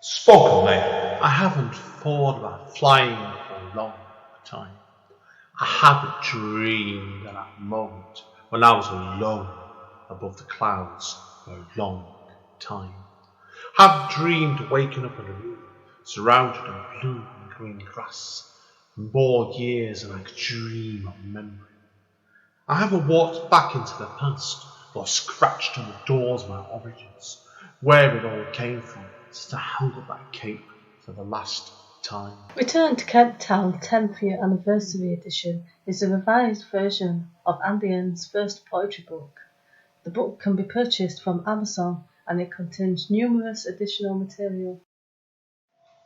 Spoken mate, I haven't thought about flying for a long time. I haven't dreamed of that moment when I was alone above the clouds for a long time. I haven't dreamed of waking up in a room surrounded in blue and green grass for more years than I could dream of remembering. I haven't walked back into the past or scratched on the doors of my origins, where it all came from, since I held up that cape for the last time. Return to Kent Town 10th Year Anniversary Edition is a revised version of Andy N's first poetry book. The book can be purchased from Amazon and it contains numerous additional material.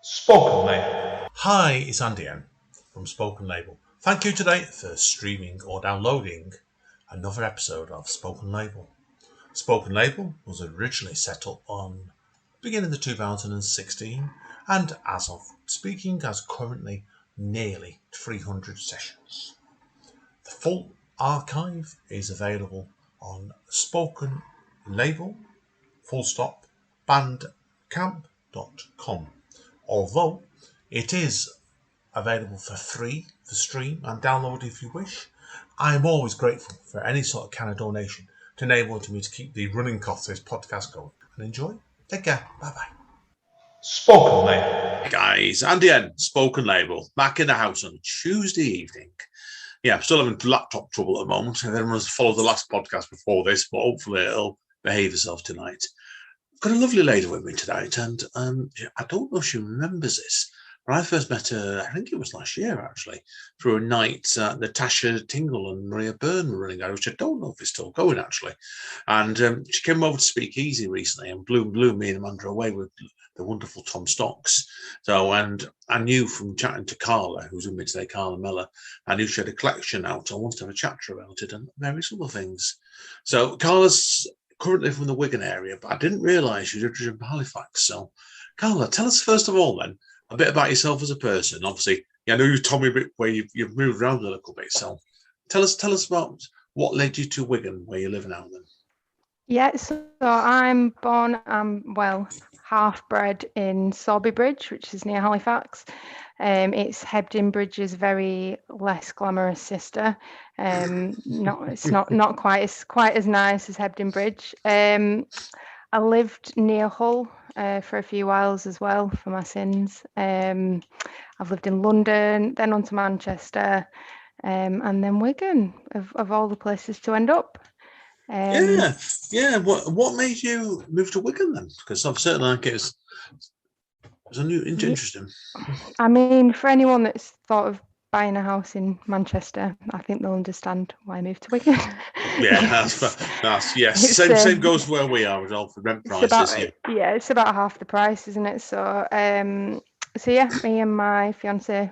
Spoken Label. Hi, it's Andy N from Spoken Label. Thank you today for streaming or downloading another episode of Spoken Label. Spoken Label was originally set up on beginning of 2016 and as of speaking has currently nearly 300 sessions. The full archive is available on Spoken Label bandcamp.com. Although it is available for free for stream and download if you wish, I am always grateful for any sort of kind of donation to enable me to keep the running costs of this podcast going. And enjoy. Take care. Bye bye. Spoken Label. Hey guys, Andy N, Spoken Label, back in the house on Tuesday evening. Yeah, I'm still having laptop trouble at the moment. Everyone's followed the last podcast before this, but hopefully it'll behave itself tonight. Got a lovely lady with me tonight, and I don't know if she remembers this, but I first met her, I think it was last year actually, through a night that Tasha Tingle and Maria Byrne were running out, which I don't know if it's still going actually. And she came over to Speak Easy recently and blew me and Amanda away with the wonderful Tom Stocks. So, and I knew from chatting to Carla, who's with me today, Carla Meller, I knew she had a collection out, so I wanted to have a chat to her about it and various other things. So Carla's currently from the Wigan area, but I didn't realise she was from Halifax. So, Carla, tell us first of all then a bit about yourself as a person. Obviously, I know you told me a bit where you've moved around a little bit. So, tell us about what led you to Wigan, where you live now then. Yeah, so I'm half bred in Sorby Bridge, which is near Halifax. It's Hebden Bridge's very less glamorous sister. It's not quite as nice as Hebden Bridge. I lived near Hull for a few whiles as well for my sins. I've lived in London, then on to Manchester, and then Wigan, of all the places to end up. Yeah. What made you move to Wigan then? Because I've certainly like it's a new interesting. I mean, for anyone that's thought of buying a house in Manchester, I think they'll understand why I moved to Wigan. Yeah, that's yes. Same goes where we are as well for rent prices. It's about half the price, isn't it? So yeah, me and my fiance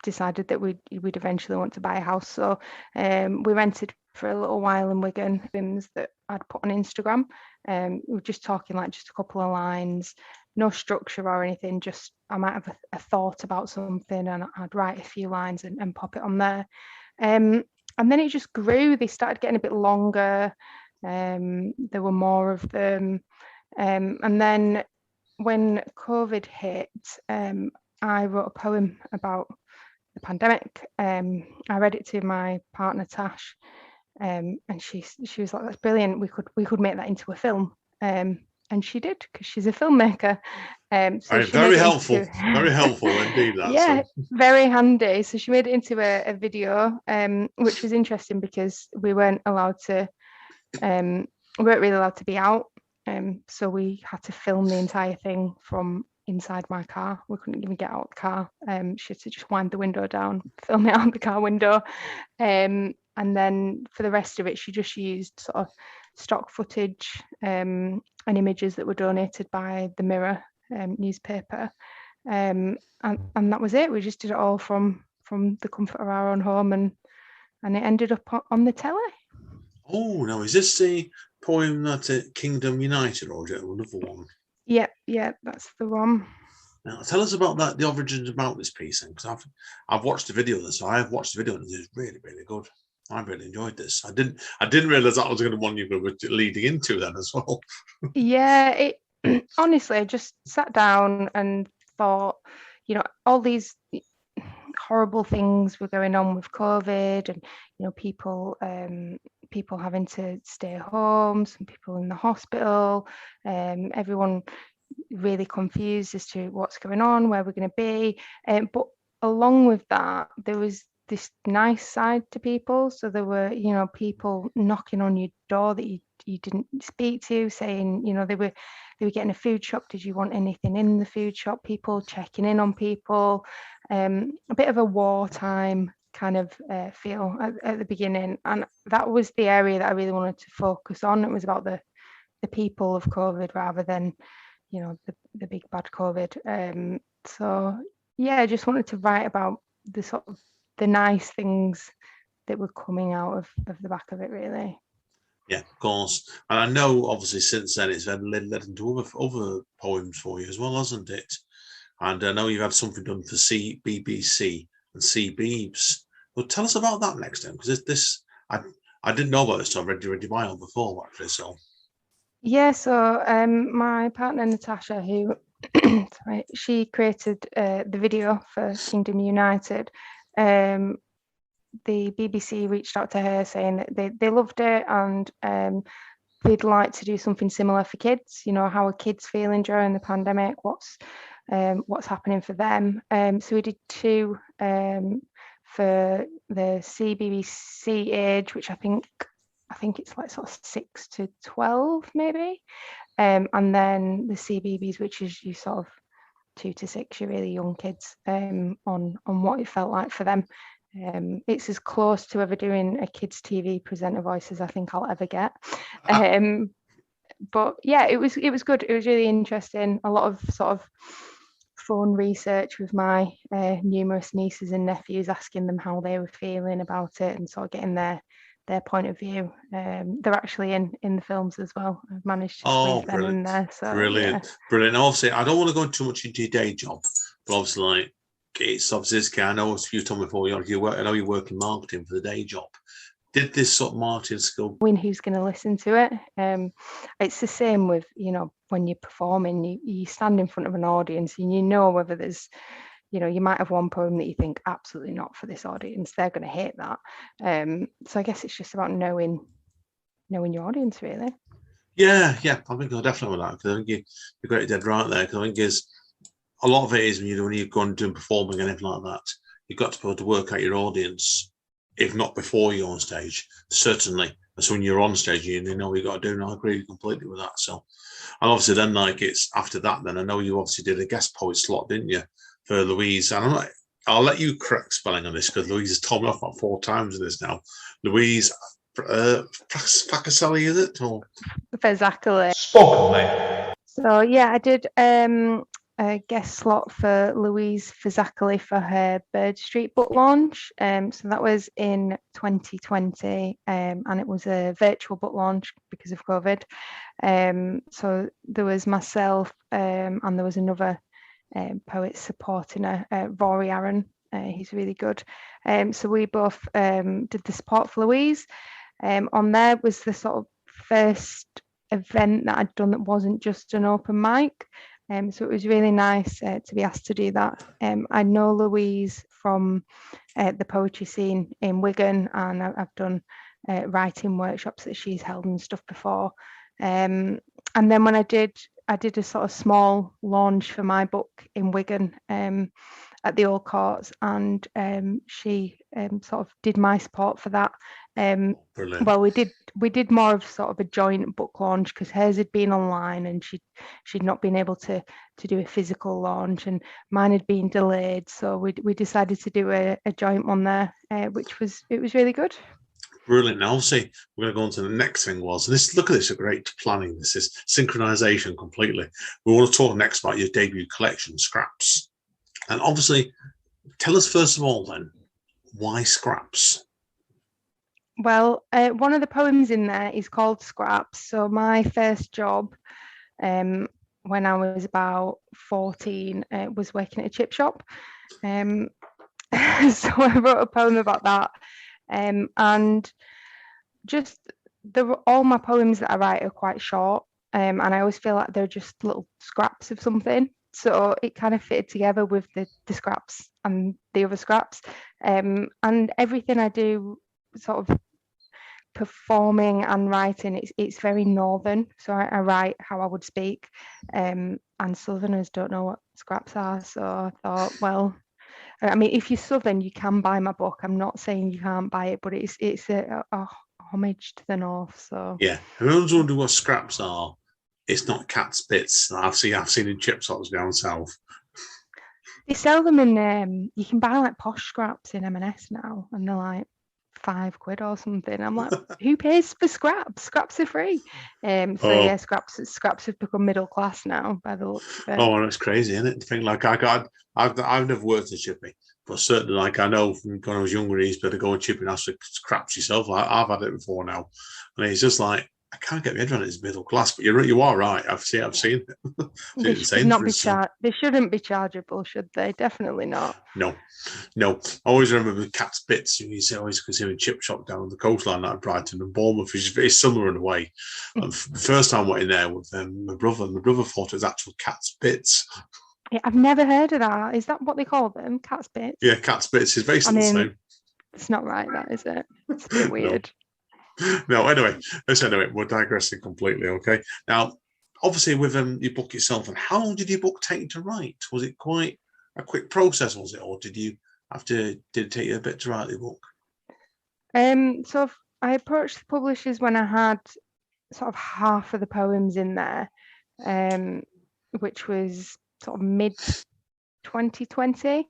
decided that we'd eventually want to buy a house. So we rented for a little while in Wigan, things that I'd put on Instagram. We were just talking like just a couple of lines, no structure or anything, just I might have a thought about something and I'd write a few lines and pop it on there. And then it just grew. They started getting a bit longer. There were more of them. And then when COVID hit, I wrote a poem about the pandemic. I read it to my partner Tash. And she was like, "That's brilliant. We could make that into a film." And she did, because she's a filmmaker. So very helpful indeed. Very handy. So she made it into a video, which was interesting because we weren't really allowed to be out. So we had to film the entire thing from inside my car. We couldn't even get out of the car. She had to just wind the window down, film it out the car window. And then for the rest of it, she just used sort of stock footage and images that were donated by the Mirror newspaper. And that was it. We just did it all from the comfort of our own home, and it ended up on the telly. Oh, now is this the poem that Kingdom United, or is it another one? Yeah, that's the one. Now, tell us about that, the origins about this piece, because I've watched the video of this. So I've watched the video and it's really, really good. I really enjoyed this. I didn't realize that was going to one you were leading into then as well. Yeah, honestly, I just sat down and thought, all these horrible things were going on with COVID, and people having to stay home, some people in the hospital, everyone really confused as to what's going on, where we're going to be. But along with that, there was this nice side to people. So there were, people knocking on your door that you didn't speak to, saying, they were getting a food shop. Did you want anything in the food shop? People checking in on people. A bit of a wartime kind of feel at the beginning, and that was the area that I really wanted to focus on. It was about the people of COVID rather than the big bad COVID. So yeah, I just wanted to write about the sort of the nice things that were coming out of the back of it, really. Yeah, of course. And I know, obviously, since then it's led into other poems for you as well, hasn't it? And I know you've had something done for BBC and CBeebies. Well, tell us about that next time, because I didn't know about this. So I read your bio before, actually. So yeah, so my partner Natasha, who sorry, she created the video for Kingdom United. The BBC reached out to her saying that they loved it, and they'd like to do something similar for kids. How are kids feeling during the pandemic? What's happening for them? So we did 2 for the CBBC age, which I think it's like sort of 6 to 12 maybe, and then the CBeebies, which is you sort of 2 to 6, your really young kids, on what it felt like for them. It's as close to ever doing a kids TV presenter voice as I think I'll ever get. But yeah, it was good. It was really interesting. A lot of sort of fun research with my numerous nieces and nephews, asking them how they were feeling about it and sort of getting their point of view. They're actually in the films as well. I've managed to squeeze them in there. So brilliant. Yeah. Brilliant. Obviously, I don't want to go too much into your day job, but obviously, like, it's obviously, I know you told me before, I know you work in marketing for the day job. Did this sort of marketing skill? Who's going to listen to it? It's the same with, when you're performing, you stand in front of an audience and you know whether there's, you might have one poem that you think absolutely not for this audience. They're going to hate that. So I guess it's just about knowing your audience, really. Yeah, I think I'll definitely with that, because I think you're great dead right there, because I think a lot of it is when you're going to do performing and everything like that, you've got to be able to work out your audience, if not before you're on stage, certainly. And so when you're on stage, you know what you got to do, and I agree completely with that. So, and obviously then, like, it's after that, then I know you obviously did a guest poet slot, didn't you, for Louise? And I'll let you correct spelling on this, because Louise has told me off about 4 times in this now. Louise Facaselli, is it? Or Fazakerley. Spoken, mate. So yeah, I did a guest slot for Louise Fazakerley for her Bird Street book launch. So that was in 2020, and it was a virtual book launch because of COVID. So there was myself, and there was another poet supporting her, Rory Aaron. He's really good. So we both did the support for Louise. On there was the sort of first event that I'd done that wasn't just an open mic. So it was really nice to be asked to do that. I know Louise from the poetry scene in Wigan, and I've done writing workshops that she's held and stuff before. And then when I did a sort of small launch for my book in Wigan at the Old Courts, and she sort of did my support for that. Well, we did more of sort of a joint book launch, because hers had been online and she'd not been able to do a physical launch, and mine had been delayed, so we decided to do a joint one there, which was really good. Brilliant. Now, obviously, we're going to go on to the next thing. Look at this, a great planning. This is synchronization completely. We want to talk next about your debut collection, Scraps. And obviously, tell us first of all then, why Scraps? Well, one of the poems in there is called Scraps. So my first job, when I was about 14, was working at a chip shop. So I wrote a poem about that. And just all my poems that I write are quite short. and I always feel like they're just little scraps of something. So it kind of fitted together with the scraps and the other scraps, and everything I do, sort of performing and writing, it's very northern. So I write how I would speak, and Southerners don't know what scraps are. So I thought, well, I mean, if you're Southern, you can buy my book. I'm not saying you can't buy it, but it's a homage to the North. So Yeah, everyone's wondering what scraps are. It's not cat's bits. I've seen in chip shops down south. they sell them in. You can buy like posh scraps in M&S now, and they're like £5 or something. I'm like, who pays for scraps? Scraps are free. Yeah, scraps have become middle class now by the looks of it. Oh, that's crazy, isn't it? The thing, like, I've never worked in shipping, but certainly, like, I know from when I was younger, he's better go and chip and ask for scraps yourself. I've had it before now, and it's just like, I can't get my head around it. It's middle class, but you are right. I've seen it. They shouldn't be chargeable, should they? Definitely not. No. I always remember with cat's bits. You always consider a chip shop down on the coastline like Brighton and Bournemouth, which is very similar in a way. The first time I went in there with my brother thought it was actual cat's bits. Yeah, I've never heard of that. Is that what they call them? Cat's bits? Yeah, cat's bits is basically the same. It's not right, that, is it? It's a bit weird. No, anyway, we're digressing completely, okay? Now, obviously with your book itself, and how long did your book take to write? Was it quite a quick process, was it? Or did it take you a bit to write the book? So I approached the publishers when I had sort of half of the poems in there, which was sort of mid 2020.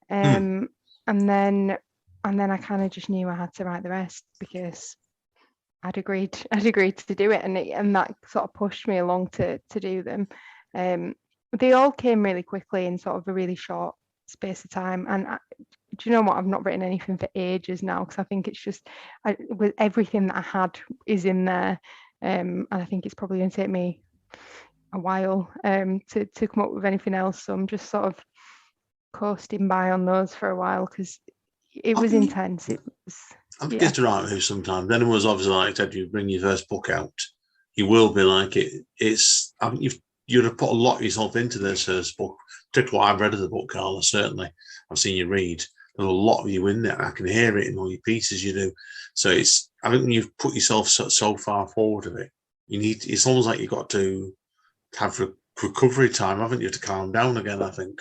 And then I kind of just knew I had to write the rest because I'd agreed to do it, and that sort of pushed me along to do them. They all came really quickly in sort of a really short space of time. And do you know what? I've not written anything for ages now because I think it's just with everything that I had is in there, and I think it's probably going to take me a while to come up with anything else. So I'm just sort of coasting by on those for a while because it was intense. It was. I think it's the right move sometimes. Then it was obviously like I said, you bring your first book out, you will be like it's. I mean, you'd have put a lot of yourself into this first book. Particularly what I've read of the book, Carla. Certainly, I've seen you read. There's a lot of you in there. I can hear it in all your pieces you do. So it's. I think when you've put yourself so far forward of it, it's almost like you've got to have recovery time, haven't you, to calm down again? I think.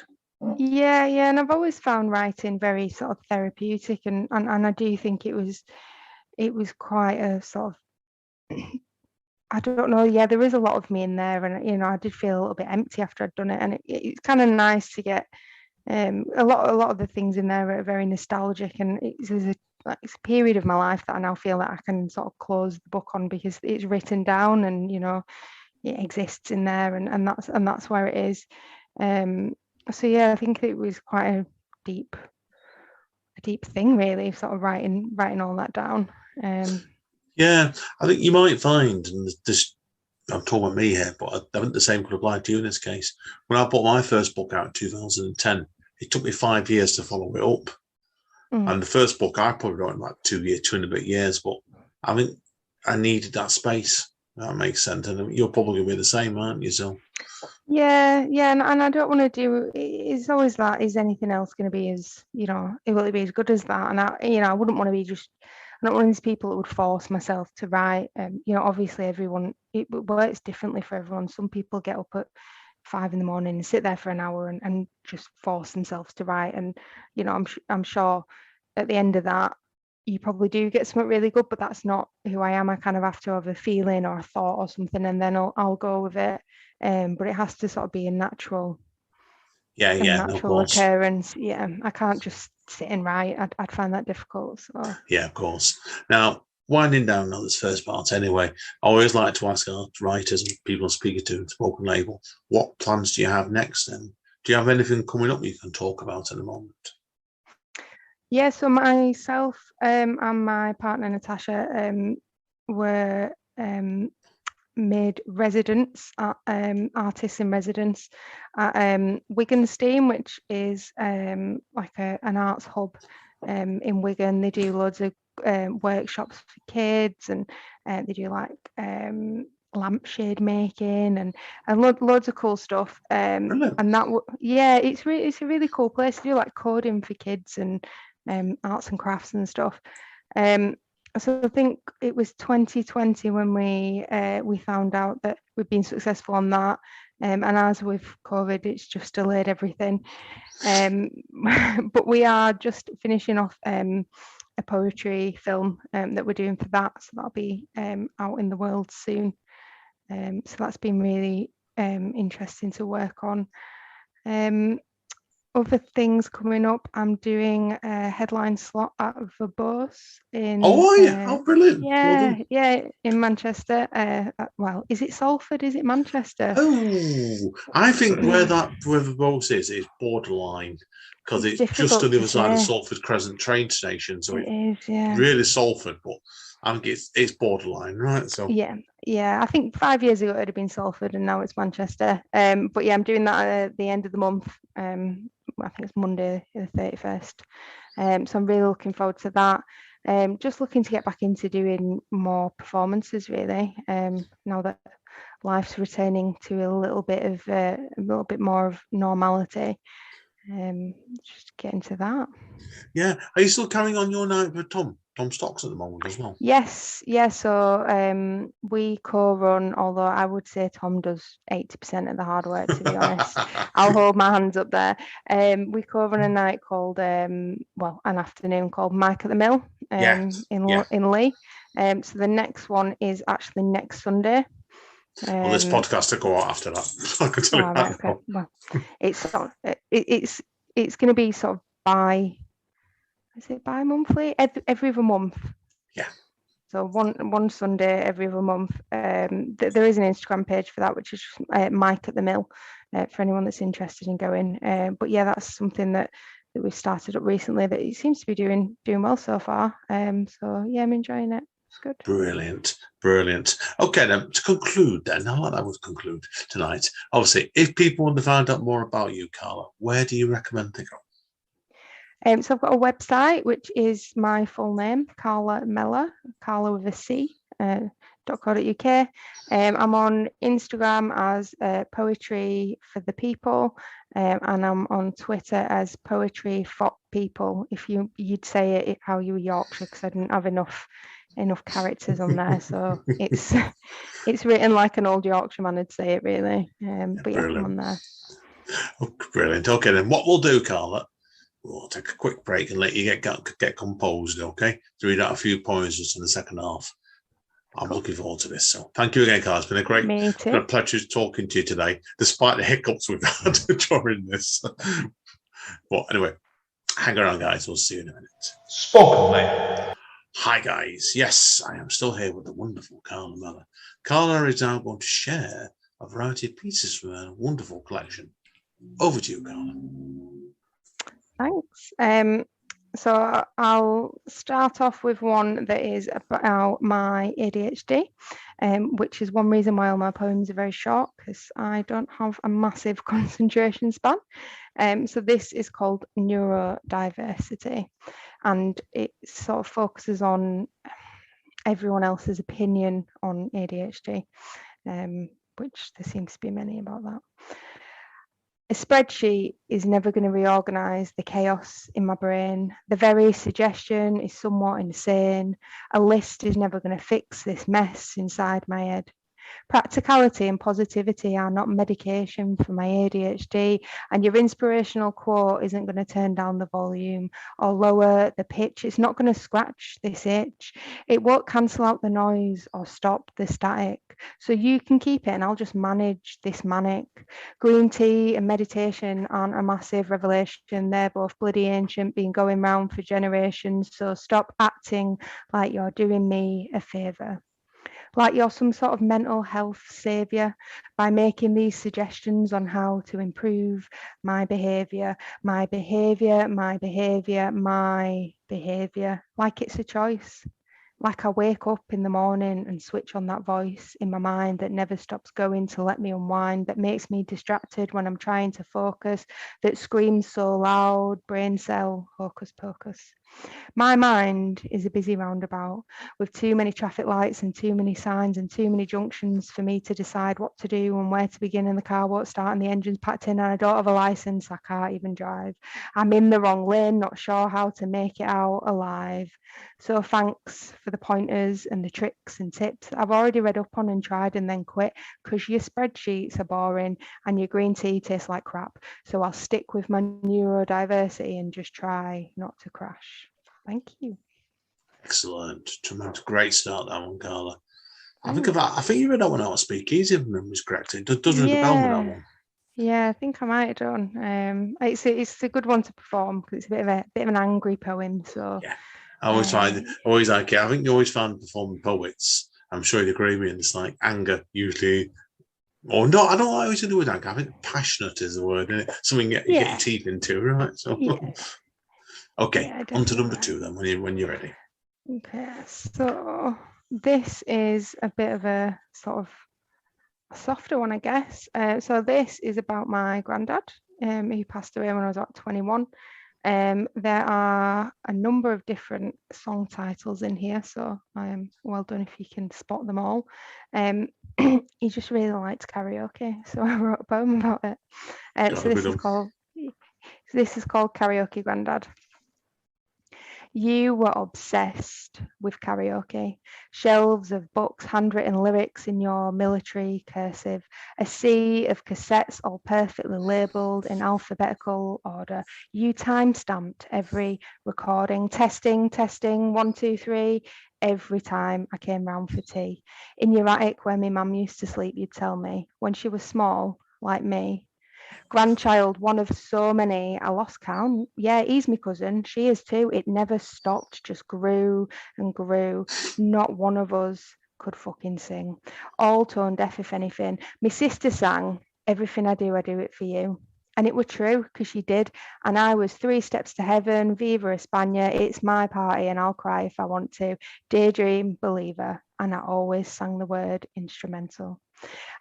Yeah, and I've always found writing very sort of therapeutic, and I do think it was quite a sort of I don't know. Yeah, there is a lot of me in there, and I did feel a little bit empty after I'd done it, and it's kind of nice to get a lot of the things in there are very nostalgic, and it's a period of my life that I now feel that I can sort of close the book on because it's written down, and it exists in there, and that's where it is. So yeah, I think it was quite a deep thing, really, sort of writing all that down. Yeah, I think you might find, and this, I'm talking about me here, but I think the same could apply to you in this case. When I bought my first book out in 2010, it took me 5 years to follow it up. And the first book I probably wrote in like 2 and a bit years, but I think I needed that space. That makes sense. And you're probably going to be the same, aren't you, so? Yeah, and I don't want to do. It's always that. Is anything else going to be as will it be as good as that? And I wouldn't want to be just. I'm not one of these people that would force myself to write. Obviously everyone it works differently for everyone. Some people get up at 5 a.m. and sit there for an hour and just force themselves to write. And I'm sure at the end of that you probably do get something really good, but that's not who I am. I kind of have to have a feeling or a thought or something, and then I'll go with it. But it has to sort of be a natural natural occurrence. Yeah, I can't just sit and write. I'd find that difficult. So. Yeah, of course. Now, winding down on this first part anyway, I always like to ask our writers and people I'm speaking to in Spoken Label, what plans do you have next then? Do you have anything coming up you can talk about at the moment? Yeah, so myself and my partner Natasha were made residents, artists in residence at Wigan Steam, which is like an arts hub in Wigan. They do loads of workshops for kids, and they do like lampshade making and loads of cool stuff. And that it's a really cool place to do like coding for kids and arts and crafts and stuff. So I think it was 2020 when we found out that we'd been successful on that. And as with COVID, it's just delayed everything. But we are just finishing off a poetry film that we're doing for that. So that'll be out in the world soon. So that's been really interesting to work on. Other things coming up, I'm doing a headline slot at Verbose in. Oh, yeah, how brilliant! Yeah, in Manchester. Well, is it Salford? Is it Manchester? Oh, I think where Verbose is borderline because it's just on the other side of Salford Crescent train station. So it is, yeah. Really Salford, but I think it's borderline, right? So yeah. I think 5 years ago it would have been Salford, and now it's Manchester. But yeah, I'm doing that at the end of the month. I think it's Monday the 31st. So I'm really looking forward to that. Just looking to get back into doing more performances, really. Now that life's returning to a little bit more of normality. Just get into that. Yeah. Are you still carrying on your night with Tom Stocks at the moment as well? Yes. So we co-run, although I would say Tom does 80% of the hard work, to be honest. I'll hold my hands up there. We co-run a night called, an afternoon called Mike at the Mill in Leigh. So the next one is actually next Sunday. Well, this podcast will go out after that. I can tell you that. Okay. Well, it's going to be sort of bi-monthly? Every other month. Yeah. So one Sunday every other month. There is an Instagram page for that, which is Mike at the Mill, for anyone that's interested in going. But yeah, that's something that we've started up recently that it seems to be doing well so far. So yeah, I'm enjoying it. It's good. Brilliant. Okay, then to conclude, then how like that would conclude tonight. Obviously, if people want to find out more about you, Carla, where do you recommend they go? So I've got a website which is my full name, Carla Mellor, Carla with a C. .co.uk. I'm on Instagram as Poetry for the People, and I'm on Twitter as Poetry for People. If you'd say it how you were Yorkshire, because I didn't have enough characters on there, so it's written like an old Yorkshireman would say it, really. But yeah, I'm on there. Oh, brilliant. Okay, then what we'll do, Carla, we'll take a quick break and let you get composed, okay? To read out a few poems just in the second half. I'm looking forward to this. So thank you again, Carla. It's been a pleasure talking to you today, despite the hiccups we've had during this. But anyway, hang around, guys. We'll see you in a minute. Spoken Label. Hi, guys. Yes, I am still here with the wonderful Carla Mellor. Carla is now going to share a variety of pieces from her wonderful collection. Over to you, Carla. Thanks. So I'll start off with one that is about my ADHD, which is one reason why all my poems are very short, because I don't have a massive concentration span. So this is called Neurodiversity, and it sort of focuses on everyone else's opinion on ADHD, which there seems to be many about that. A spreadsheet is never going to reorganize the chaos in my brain. The very suggestion is somewhat insane. A list is never going to fix this mess inside my head. Practicality and positivity are not medication for my ADHD, and your inspirational quote isn't going to turn down the volume or lower the pitch. It's not going to scratch this itch. It won't cancel out the noise or stop the static. So you can keep it and I'll just manage this manic. Green tea and meditation aren't a massive revelation. They're both bloody ancient, been going round for generations. So stop acting like you're doing me a favour. Like you're some sort of mental health saviour by making these suggestions on how to improve my behaviour, like it's a choice. Like I wake up in the morning and switch on that voice in my mind that never stops going to let me unwind, that makes me distracted when I'm trying to focus, that screams so loud, brain cell, hocus pocus. My mind is a busy roundabout with too many traffic lights and too many signs and too many junctions for me to decide what to do and where to begin, and the car won't start and the engine's packed in and I don't have a license. I can't even drive. I'm in the wrong lane, not sure how to make it out alive. So thanks for the pointers and the tricks and tips I've already read up on and tried and then quit because your spreadsheets are boring and your green tea tastes like crap. So I'll stick with my neurodiversity and just try not to crash. Thank you. Excellent. Tremendous. Great start, that one, Carla. I think you read that one out of Speakeasy, if memory's correct. It does ring a bell with that one. Yeah, I think I might have done. It's a good one to perform because it's a bit of an angry poem. So yeah, I always like it. I think you always find performing poets. I'm sure you'd agree with me. And it's like anger usually. Or no, I don't always do with anger. I think passionate is the word, isn't it? Something you get your teeth into, right? So. Yeah. Okay, on to number 2 then, when you're ready. Okay, so this is a bit of a sort of softer one, I guess. So this is about my granddad, who passed away when I was about 21. There are a number of different song titles in here, so well done if you can spot them all. He just really liked karaoke, so I wrote a poem about it. So this is called Karaoke Granddad. You were obsessed with karaoke, shelves of books, handwritten lyrics in your military cursive, a sea of cassettes all perfectly labelled in alphabetical order. You time-stamped every recording, testing, 1, 2, 3, every time I came round for tea. In your attic where my mum used to sleep, you'd tell me, when she was small, like me, grandchild, one of so many, I lost count. Yeah, he's my cousin. She is too. It never stopped, just grew and grew. Not one of us could fucking sing. All tone deaf, if anything. My sister sang, everything I do it for you. And it were true, because she did. And I was 3 steps to heaven, Viva España, it's my party and I'll cry if I want to. Daydream, believer. And I always sang the word instrumental.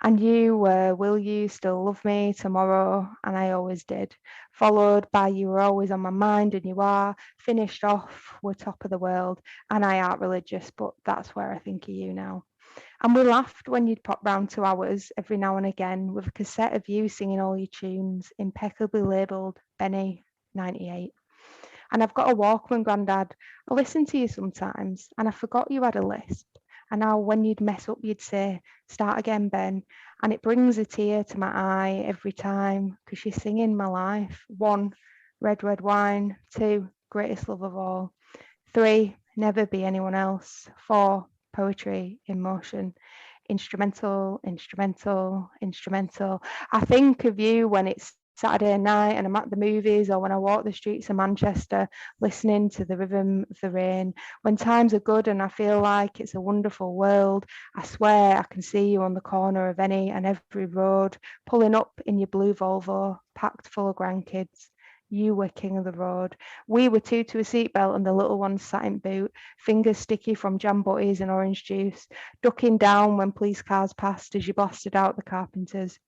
And you were, will you still love me tomorrow? And I always did. Followed by you were always on my mind, and you are. Finished off, we're top of the world. And I aren't religious, but that's where I think of you now. And we laughed when you'd pop round to ours every now and again with a cassette of you singing all your tunes, impeccably labelled Benny 98. And I've got a Walkman, Grandad. I listen to you sometimes, and I forgot you had a lisp. And now when you'd mess up, you'd say, start again, Ben. And it brings a tear to my eye every time, because you're singing my life. 1, red, red wine. 2, greatest love of all. 3, never be anyone else. 4, poetry in motion. Instrumental, instrumental, instrumental. I think of you when it's Saturday night and I'm at the movies, or when I walk the streets of Manchester listening to the rhythm of the rain. When times are good and I feel like it's a wonderful world, I swear I can see you on the corner of any and every road, pulling up in your blue Volvo, packed full of grandkids. You were king of the road. We were 2 to a seatbelt and the little ones sat in boot, fingers sticky from jam butties and orange juice, ducking down when police cars passed as you blasted out the carpenters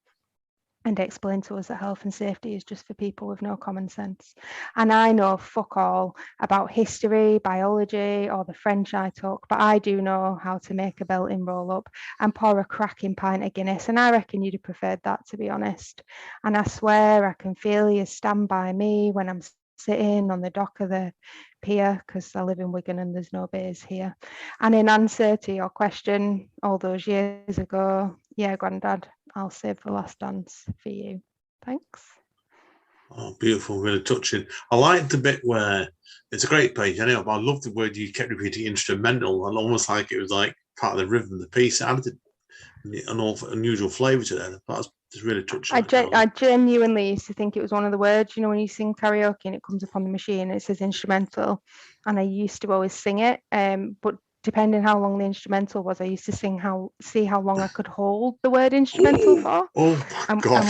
and explained to us that health and safety is just for people with no common sense. And I know fuck all about history, biology, or the French I talk, but I do know how to make a Belting roll up and pour a cracking pint of Guinness, and I reckon you'd have preferred that, to be honest. And I swear I can feel you stand by me when I'm sitting on the dock of the pier, because I live in Wigan and there's no bays here. And in answer to your question all those years ago, yeah, Grandad, I'll save the last dance for you. Thanks. Oh, beautiful, really touching. I like the bit where it's a great page anyway, but I love the word you kept repeating, instrumental, and almost like it was like part of the rhythm of the piece. It added an awful unusual flavour to it. That was really touching. I genuinely used to think it was one of the words, you know, when you sing karaoke and it comes up on the machine and it says instrumental, and I used to always sing it, but depending how long the instrumental was, I used to see how long I could hold the word instrumental for. Oh my God.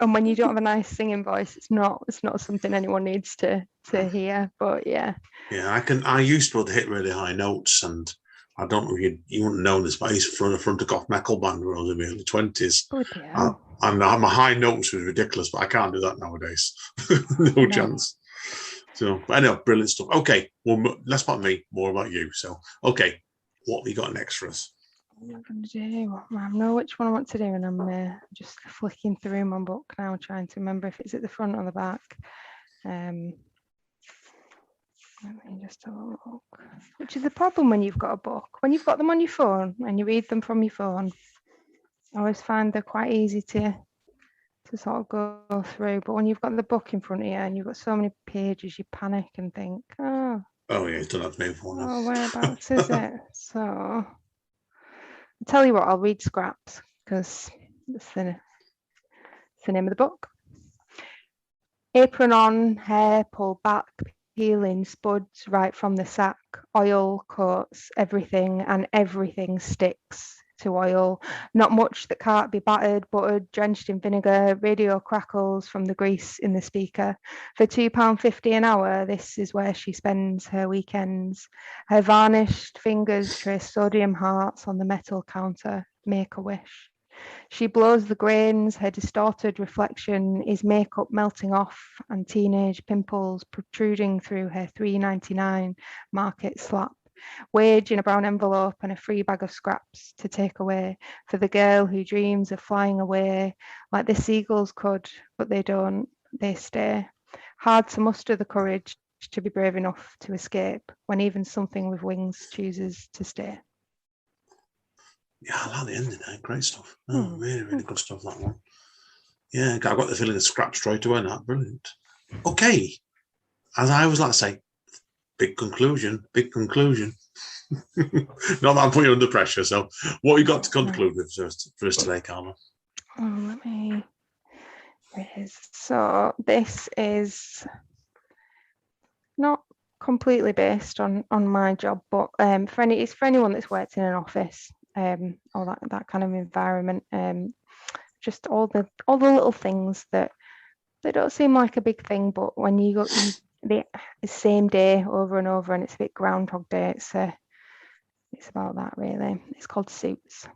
And when you don't have a nice singing voice, it's not something anyone needs to hear. But yeah. Yeah, I used to be able to hit really high notes, and I don't know if you wouldn't know this, but I used to front a goth metal band when I was in my early 20s. Oh, yeah. And my high notes was ridiculous, but I can't do that nowadays. No chance. So, I know, brilliant stuff. Okay, well, less about me, more about you. So, okay, what have you got next for us? What am I going to do? I know which one I want to do, and I'm just flicking through my book now, trying to remember if it's at the front or the back. Let me just have a look. Which is the problem when you've got a book. When you've got them on your phone and you read them from your phone, I always find they're quite easy to sort of go through. But when you've got the book in front of you and you've got so many pages, you panic and think, Oh, yeah, it's done that to me before now. Whereabouts is it? So, I'll tell you what, I'll read scraps because it's the name of the book. Apron on, hair pulled back, peeling spuds right from the sack, oil coats everything and everything sticks to oil. Not much that can't be battered, buttered, drenched in vinegar, radio crackles from the grease in the speaker. For £2.50 an hour, this is where she spends her weekends. Her varnished fingers trace sodium hearts on the metal counter. Make a wish. She blows the grains, her distorted reflection is makeup melting off and teenage pimples protruding through her $3.99 market slap. Wage in a brown envelope and a free bag of scraps to take away for the girl who dreams of flying away like the seagulls could, but they don't, they stay. Hard to muster the courage to be brave enough to escape when even something with wings chooses to stay. Yeah, I like the ending there. Great stuff. Oh, really, really good stuff, that one. Yeah, I got the feeling of scrap straight away. That brilliant. Okay, as I always like to say, big conclusion. Not that I'm putting you under pressure. So, what you got to conclude with for us today, Carla? Let me. So this is not completely based on my job, but it's for anyone that's worked in an office, or that kind of environment. Just all the little things that they don't seem like a big thing, but when you go the same day over and over, and it's a bit Groundhog Day. It's about that, really. It's called Suits.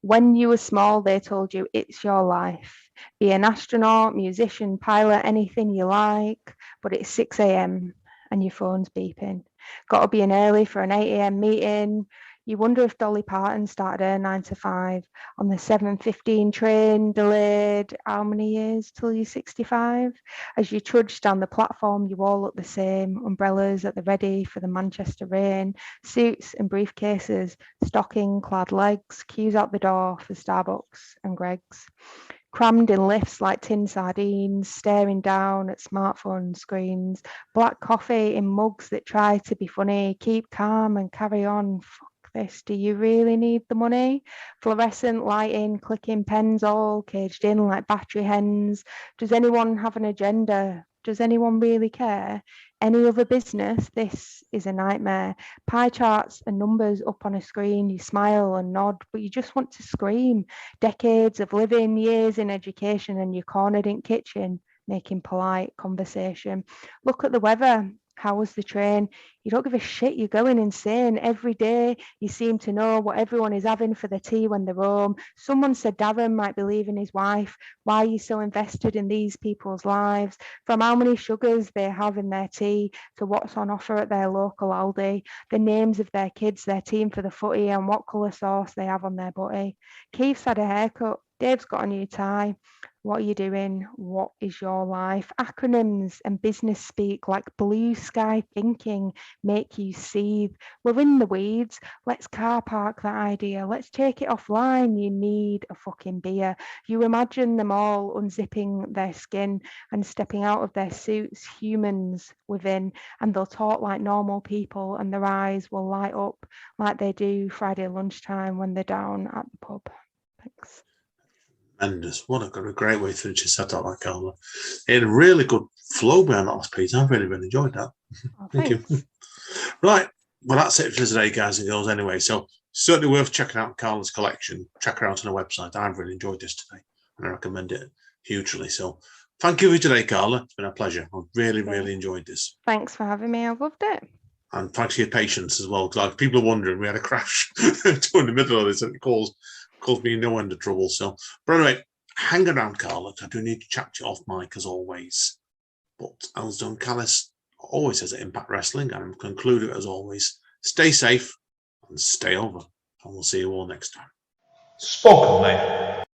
When you were small, they told you it's your life. Be an astronaut, musician, pilot, anything you like. But it's 6 a.m. and your phone's beeping. Got to be in early for an 8 a.m. meeting. You wonder if Dolly Parton started her 9 to 5 on the 7:15 train, delayed how many years till you're 65? As you trudge down the platform, you all look the same. Umbrellas at the ready for the Manchester rain, suits and briefcases, stocking-clad legs, queues out the door for Starbucks and Greggs. Crammed in lifts like tin sardines, staring down at smartphone screens, black coffee in mugs that try to be funny, keep calm and carry on. This, do you really need the money? Fluorescent lighting, clicking pens all caged in like battery hens. Does anyone have an agenda? Does anyone really care? Any other business? This is a nightmare. Pie charts and numbers up on a screen. You smile and nod, but you just want to scream. Decades of living, years in education, and you're cornered in kitchen, making polite conversation. Look at the weather. How was the train? You don't give a shit. You're going insane. Every day you seem to know what everyone is having for their tea when they're home. Someone said Darren might be leaving his wife. Why are you so invested in these people's lives? From how many sugars they have in their tea to what's on offer at their local Aldi, the names of their kids, their team for the footy, and what colour sauce they have on their butty. Keith's had a haircut. Dave's got a new tie. What are you doing? What is your life? Acronyms and business speak like blue sky thinking make you seethe. We're in the weeds. Let's car park that idea. Let's take it offline. You need a fucking beer. You imagine them all unzipping their skin and stepping out of their suits, humans within, and they'll talk like normal people and their eyes will light up like they do Friday lunchtime when they're down at the pub. Thanks. Tremendous. What a great way to finish your set up, like Carla. It had a really good flow behind that last piece. I really, really enjoyed that. Thank you. Right. Well, that's it for today, guys and girls, anyway. So, certainly worth checking out Carla's collection. Check her out on her website. I've really enjoyed this today, and I recommend it hugely. So, thank you for today, Carla. It's been a pleasure. I've really, really enjoyed this. Thanks for having me. I've loved it. And thanks for your patience as well. Because like, people are wondering, we had a crash during the middle of this, and it caused me no end of trouble. So, but anyway, hang around, Carla. I do need to chat to you off mic as always. But Ellsdon Callis always says at Impact Wrestling, and concluded as always, stay safe and stay over. And we'll see you all next time. Spoken Label.